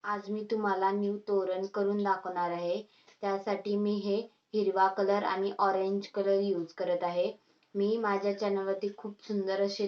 आज मी तुम्हाला न्यू तोरण करून दाखवणार आहे. त्यासाठी मी हे हिरवा कलर आणि ऑरेंज कलर यूज करत आहे. मी माझ्या चॅनलवरती खूप सुंदर असे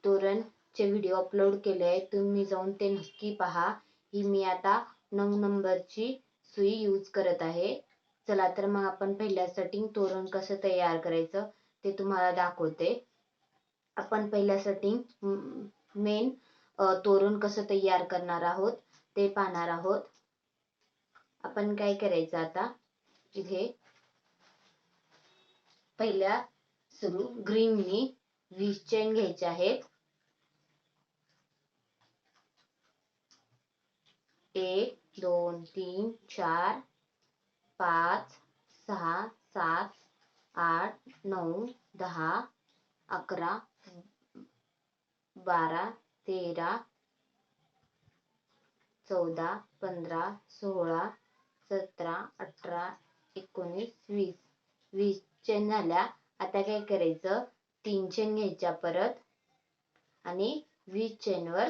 तोरणचे व्हिडिओ अपलोड केले आहेत, तुम्ही जाऊन ते नक्की पहा. ही मी आता 9 नंबरची सुई यूज करत आहे. चला तर मग आपण पहिल्या सेटिंग तोरण कसं तयार करायचं ते तुम्हाला दाखवते. आपण पहिल्या सेटिंग मेन तोरण कसं तयार करणार आहोत ते पाहणार आहोत. आपण काय करायचं आता, इथे पहिल्या सुरू ग्रीननी 20 चेन घ्यायचे आहेत. 1 2 3 4 5 6 7 8 9 10 11 12 13 14 15 16 17 18 19 20 20 चेन झाल्या. आता काय करायचं, 3 चेन घ्यायच्या परत आणि 20 चेन वर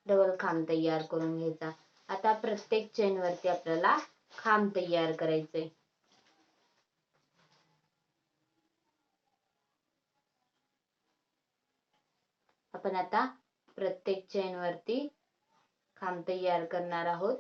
डबल खांब तयार करून घ्यायचा. आता प्रत्येक चेन वरती आपल्याला खांब तयार करायचे. आपण आता प्रत्येक चेन वरती खांब तयार करणार आहोत.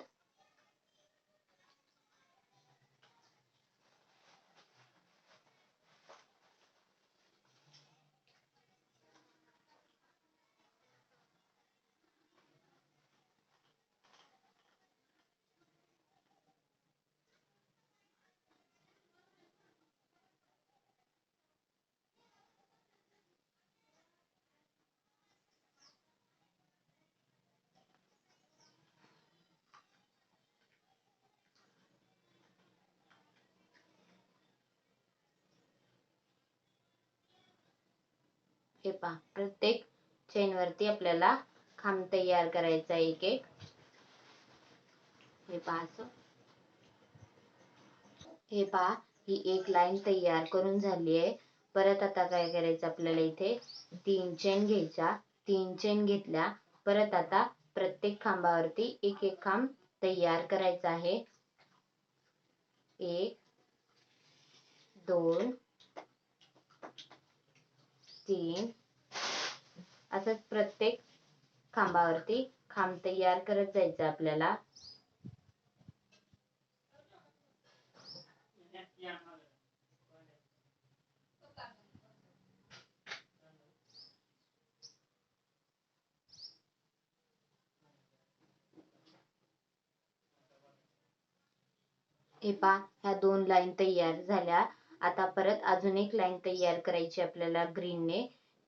हे पहा, प्रत्येक चेन वरती आपल्याला खांब तयार करायचा एक एक. हे पहा असं. हे पहा, ही एक लाईन तयार करून झाली आहे. परत आता काय करायचं, आपल्याला इथे 3 चेन घ्यायच्या. 3 चेन घेतल्या. परत आता प्रत्येक खांबावरती एक एक खांब तयार करायचा आहे. 1 2 3 असंच प्रत्येक खांबावरती खांब तयार करत जायचं आपल्याला. हे पहा, ह्या 2 लाईन तयार झाल्या. आता परत अजून एक लाईन तयार करायची आपल्याला ग्रीनने.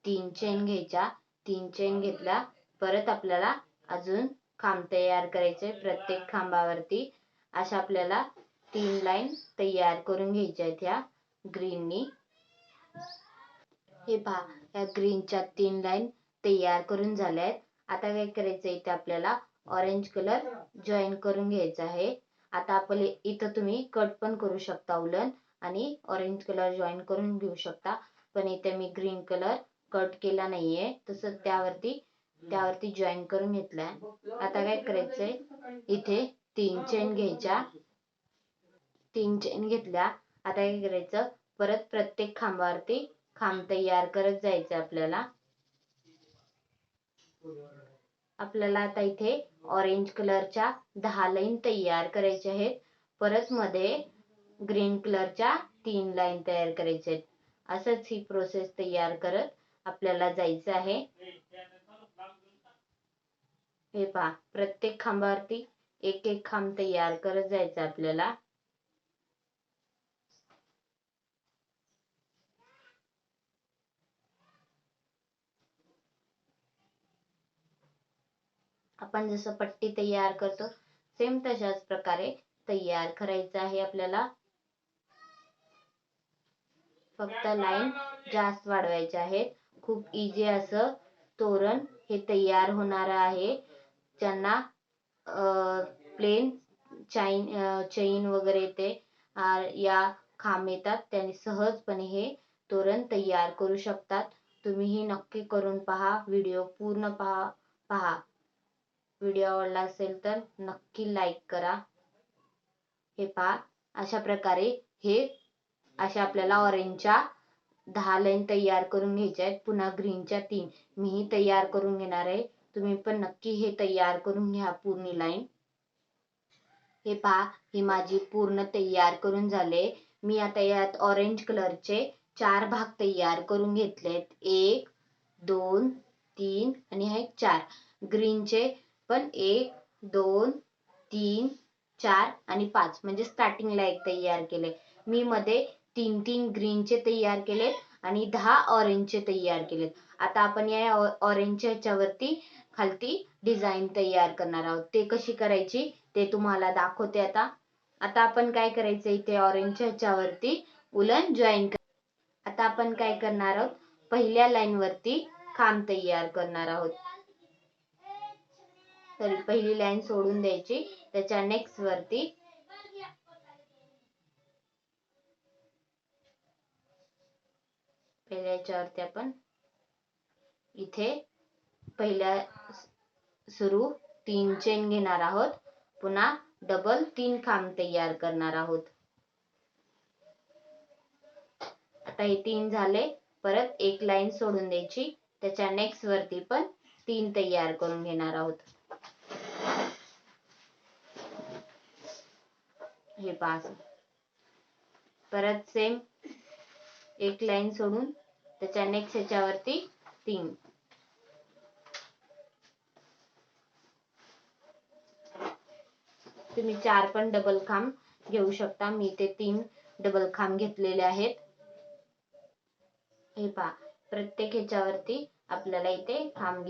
3 चेन घ्यायच्या. 3 चेन घेतल्या. परत आपल्याला अजून खांब तयार करायचे प्रत्येक खांबावरती. अशा आपल्याला 3 लाईन तयार करून घ्यायच्या आहेत ह्या ग्रीननी. हे पहा, ह्या ग्रीनच्या 3 लाईन तयार करून झाल्या आहेत. आता काय करायचं, इथे आपल्याला ऑरेंज कलर जॉईन करून घ्यायचा आहे. आता आपण इथं तुम्ही कट पण करू शकता उलन आणि ऑरेंज कलर जॉईन करून घेऊ शकता. पण इथे मी ग्रीन कलर कट केला नाहीये, तसंच त्यावरती जॉईन करून घेतलाय. आता काय करायचंय, इथे 3 चेन घ्यायच्या. 3 चेन घेतल्या. आता काय करायचं, परत प्रत्येक खांबावरती खांब तयार करत जायचं आपल्याला. आपल्याला आता इथे ऑरेंज कलरच्या 10 लाईन तयार करायच्या आहेत. परत मध्ये ग्रीन कलरच्या 3 लाईन तयार करायच्या आहेत. असंच ही प्रोसेस तयार करत आपल्याला जायचं आहे. हे पहा, प्रत्येक खांबावरती एक एक खांब तयार करत जायचं आपल्याला. आपण जसं पट्टी तयार करतो सेम तशाच प्रकारे तयार करायचं आहे आपल्याला. फक्त लाईन जास्त वाढवायच्या आहेत. खूप इझी असं तोरण हे तयार होणार आहे. ज्यांना प्लेन चैन वगैरे येते या खांब येतात, त्यांनी सहजपणे हे तोरण तयार करू शकतात. तुम्ही हे नक्की करून पहा. व्हिडिओ पूर्ण पहा. पहा, व्हिडिओ आवडला असेल तर नक्की लाईक करा. हे पहा, अशा प्रकारे अशा आपल्याला ऑरेंजच्या 10 लाईन तयार करून घ्यायच्या आहेत. पुन्हा ग्रीनच्या 3 मीही तयार करून घेणार आहे. तुम्ही पण नक्की हे तयार करून घ्या पूर्ण लाईन. हे पहा, ही माझी पूर्ण तयार करून झाले. मी आता यात ऑरेंज कलरचे 4 भाग तयार करून घेतलेत. 1 2 3 आणि हे 4. ग्रीनचे पण 1 2 3 4 आणि 5 म्हणजे स्टार्टिंगला एक तयार केले. मी मध्ये 3 ग्रीनचे तयार केलेत आणि 10 ऑरेंजचे तयार केलेत. आता आपण या ऑरेंजच्या ह्याच्यावरती खालती डिझाईन तयार करणार आहोत. ते कशी करायची ते तुम्हाला दाखवते आता. आता आपण काय करायचं, इथे ऑरेंजच्या ह्याच्यावरती उलन जॉईन. आता आपण काय करणार आहोत, पहिल्या लाईन वरती खांब तयार करणार आहोत. तर पहिली लाईन सोडून द्यायची. त्याच्या नेक्स्ट वरती पहिल्या याच्यावरती आपण इथे पहिल्या सुरू 3 चेन घेणार आहोत. पुन्हा डबल 3 खांब तयार करणार आहोत. आता हे 3 झाले. परत एक लाईन सोडून द्यायची. त्याच्या नेक्स्ट वरती पण 3 तयार करून घेणार आहोत. हे पहा, परत सेम एक लाईन सोडून त्याच्या नेक्स्ट ह्याच्यावरती 3. तुम्ही 4 पण डबल खांब घेऊ शकता. मी ते 3 डबल खांब घेतलेले आहेत. हे पहा, प्रत्येक ह्याच्यावरती आपल्याला इथे खांब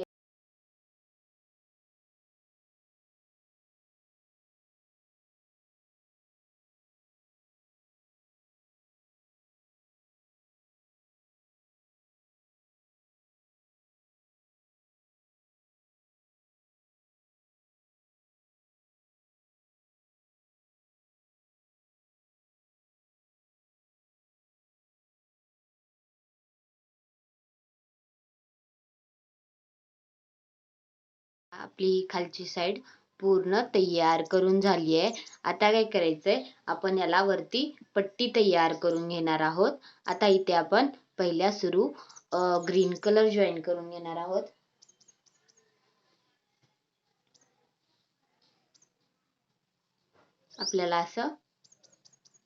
आपली खालची साइड पूर्ण तयार करून झाली आहे. आता काय करायचंय, आपण याला वरती पट्टी तयार करून घेणार आहोत. आता इथे आपण पहिल्या सुरू ग्रीन कलर जॉईन करून घेणार आहोत. आपल्याला असं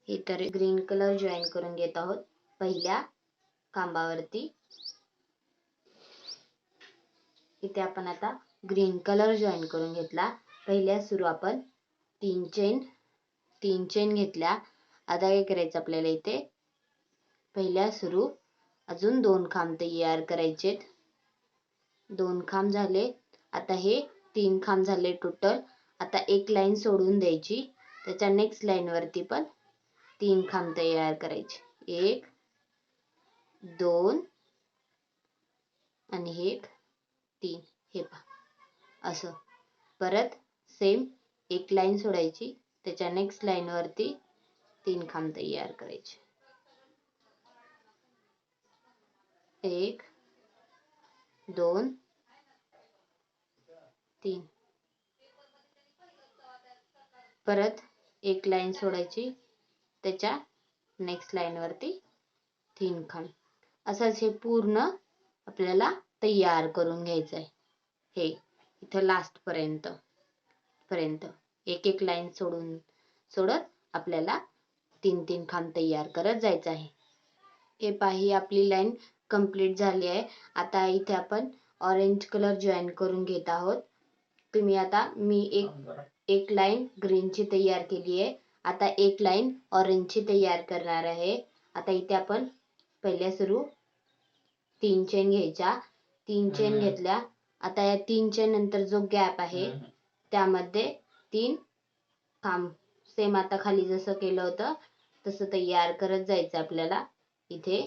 हे तर ग्रीन कलर जॉईन करून घेत आहोत पहिल्या खांबावरती. इथे आपण आता ग्रीन कलर जॉईन करून घेतला. पहिल्या सुरू आपण 3 चेन घेतल्या. आता काय करायचं, आपल्याला इथे पहिल्या सुरू अजून 2 खांब तयार करायचे. 2 खांब झाले. आता हे 3 खांब झाले टोटल. आता एक लाईन सोडून द्यायची. त्याच्या नेक्स्ट लाईन वरती पण 3 खांब तयार करायचे. 1 2 आणि 1 3. हे पहा, असं परत सेम एक लाईन सोडायची. त्याच्या नेक्स्ट लाईन वरती 3 खांब तयार करायचे. 1 2 3. परत एक लाईन सोडायची. त्याच्या नेक्स्ट लाईन वरती 3 खांब. असंच हे पूर्ण आपल्याला तयार करून घ्यायचं आहे. हे इथं लास्ट पर्यंत एक लाईन सोडत आपल्याला 3 खांब तयार करत जायचं आहे. हे पहा, ही आपली लाईन कंप्लीट झाली आहे. आता इथे आपण ऑरेंज कलर जॉईन करून घेत आहोत. तुम्ही आता मी एक लाईन ग्रीनची तयार केली आहे. आता एक लाईन ऑरेंजची तयार करणार आहे. आता इथे आपण पहिल्या सुरू 3 चेन घ्यायच्या. 3 चेन घेतल्या. आता या 3 चेन नंतर जो गॅप आहे त्यामध्ये 3 खांब सेम आता खाली जसं केलं होतं तसं तयार करत जायचं आपल्याला. इथे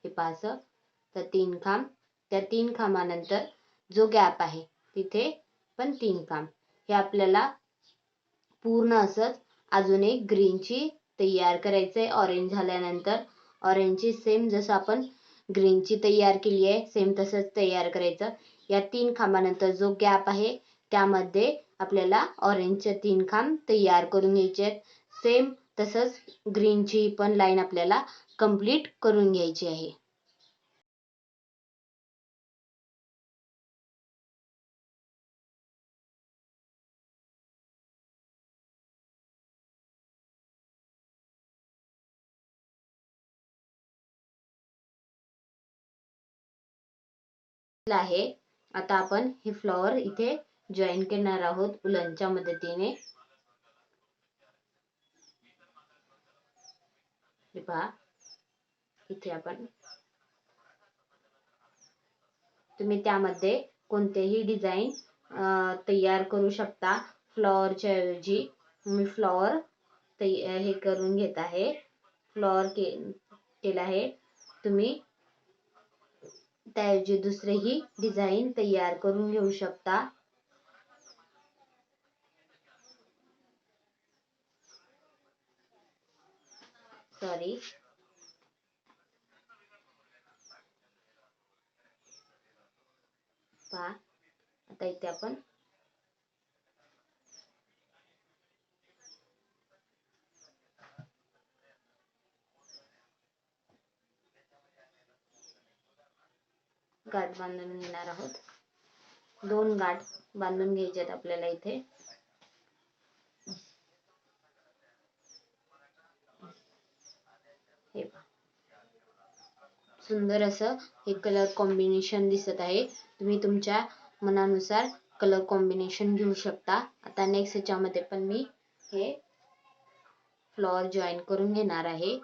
हे पास तर 3 खांब. त्या 3 खांबानंतर जो गॅप आहे तिथे पण 3 खांब. हे आपल्याला पूर्ण असंच अजून एक ग्रीनची तयार करायचंय. ऑरेंज झाल्यानंतर ऑरेंजची सेम जसं आपण ग्रीनची तयार केली आहे सेम तसंच तयार करायचं. या 3 खांबानंतर जो गॅप आहे त्यामध्ये आपल्याला ऑरेंजचे 3 खांब तयार करून घ्यायचे आहेत. सेम तसंच ग्रीनची पण लाईन आपल्याला कंप्लीट करून घ्यायची आहे. आहे आता आपण हे फ्लॉवर इथे जॉईन करणार आहोत उलनच्या मदतीने. हे पहा इथे आपण तुम्ही त्यामध्ये कोणतेही डिझाईन तयार करू शकता. फ्लॉवरच्या ऐवजी मी फ्लॉवर हे करून घेत आहे. फ्लॉवर केला आहे. तुम्ही त्याऐवजी दुसरेही डिझाईन तयार करून घेऊ शकता. सॉरी पहा आता इथे आपण गाठ बांधून घेणार आहोत. 2 गाठ बांधून घ्यायच्यात आपल्याला इथे. हे सुंदर असं हे कलर कॉम्बिनेशन दिसत आहे. तुम्ही तुमच्या मनानुसार कलर कॉम्बिनेशन घेऊ शकता. आता नेक्स्ट ह्याच्यामध्ये पण मी हे फ्लॉवर जॉईन करून घेणार आहे.